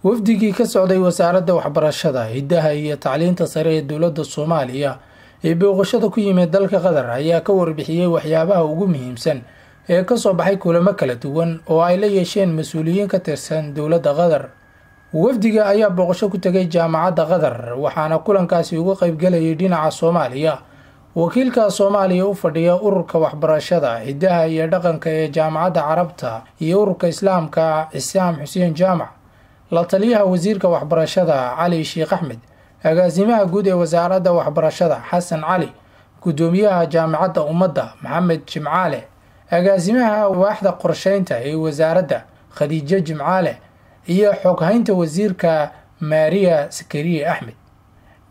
wafdigii ka socday wasaarada waxbarashada hidaha iyo tacliinta sare ee dowladda Soomaaliya ee booqashada ku yimid dalka Qatar ayaa ka warbixiyay waxyaabaha ugu muhiimsan ee ka soo baxay kulamo kala duwan oo ay la yeesheen mas'uuliyiin ka tirsan dowladda Qatar. wafdiga ayaa booqasho ku tagay jaamacadda Qatar waxaana kulankaasi uga qayb galayay dhinaca Soomaaliya wakiilka Soomaaliya u fadhiya ururka waxbarashada hidaha iyo dhaqanka ee jaamacadda Carabta iyo ururka Islaamka Isaam Xuseen Jaamac, la taliyaha wasiirka waxbarashada Ali Sheekh Ahmed, agaasimaha guud ee wasaarada waxbarashada Xasan Ali, gudoomiyaha jaamacadda ummadda Maxamed Jimcaale, agaasimaha waaxda qorsheynta ee wasaarada Khadiija Jimcaale iyo xoghaynta wasiirka Maria Sakariye Ahmed.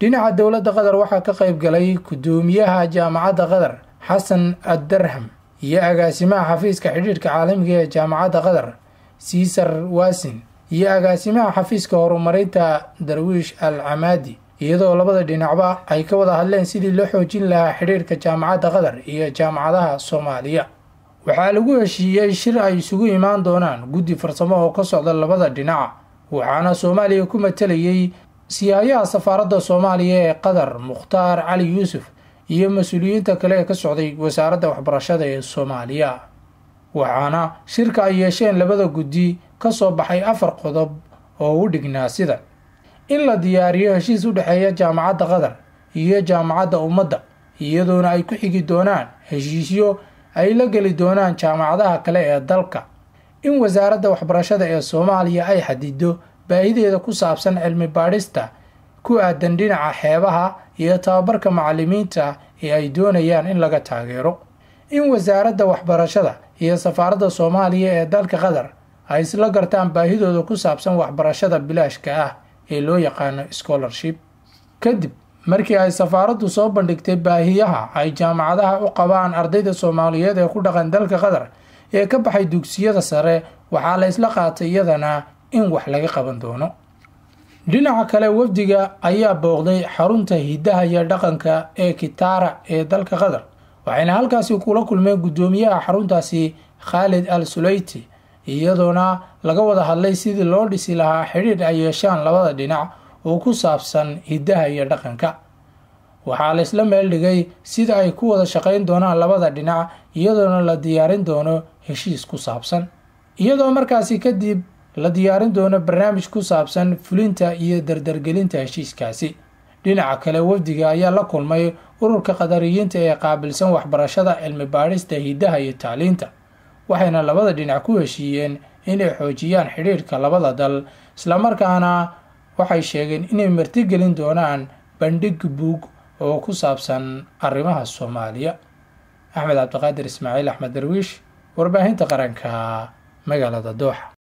dhinaca dowladda Qatar waxaa ka qayb galay gudoomiyaha jaamacadda Qatar Xasan Ad-Darham iyo agaasimaha xafiiska xiriirka caalamiga ee jaamacadda Qatar Caesar Wasin iyo agaasimaha xafiiska horumarinta Darwish Al-Amadi, iyadoo labada dhinacba ay ka wada hadleen sidii loo xoojin lahaa xiriirka jaamacadda Qatar iyo jaamacadaha Soomaaliya. waxaa lagu heshiiyay shir ay isugu imaan doonaan guddi farsamo oo ka socda labada dhinac, waxaana Soomaaliya ku matalayay siyaayaha safaaradda Soomaaliya ee Qatar Mukhtaar Cali Yuusuf iyo mas'uuliyiinta kale ee ka socday wasaaradda waxbarashada ee Soomaaliya. waxaana shirka ay yeesheen labada guddi ka soo baxay 4 qodob oo u dhignaa sida in la diyaariyo heshiis u dhaxeeya jaamacadda Qatar iyo jaamacadda ummadda, iyadoona ay ku xigi doonaan heshiisyo ay la gali doonaan jaamacadaha kale ee dalka, in wasaaradda waxbarashada ee Soomaaliya ay xadido baahideeda ku saabsan cilmi baadhista ku aadan dhinaca xeebaha iyo tababarka macallimiinta ee ay doonayaan in laga taageero, in wasaaradda waxbarashada iyo safaaradda Soomaaliya ee dalka Qatar ay isla gartaan baahidooda ku saabsan waxbarashada bilaashka ah ee loo yaqaan scholarship. kadib markii ay safaaraddu soo bandhigtay baahiyaha ay jaamacadaha u qabaan ardayda Soomaaliyeed ee ku dhaqan dalka Qatar ee ka baxay dugsiyada sare, waxaa la isla qaatay iyadana in wax laga qaban doono. dhinaca kale wafdiga ayaa booqday xarunta hidaha iyo dhaqanka ee Qatar ee dalka Qatar, waxayna halkaasi kula kulmeen gudoomiyaha xaruntaasi Khalid Al-Sulayti, iyadoona laga wada hadlay sidii loo dhisi lahaa xiriir ay yeeshaan labada dhinac oo ku saabsan hidaha iyo dhaqanka. waxaa la isla meel dhigay sida ay ku wada shaqayn doonaan labada dhinac, iyadoona la diyaarin doono heshiis ku saabsan, iyadoo markaasi kadib la diyaarin doono barnaamij ku saabsan fulinta iyo dardargelinta heshiiskaasi. dhinaca kale wafdiga ayaa la kulmay ururka qadariyiinta ee qaabilsan waxbarashada, cilmi baadhista hidaha iyo tacliinta, waxayna labada dhinac ku heshiiyeen inay xoojiyaan xiriirka labada dal, isla markaana waxay sheegeen inay martigelin doonaan bandhig buug oo ku saabsan arrimaha Soomaaliya. Axmed Cabdiqaadir Ismaaciil Axmed Darwish, warbaahinta qaranka, magaalada Dooxa.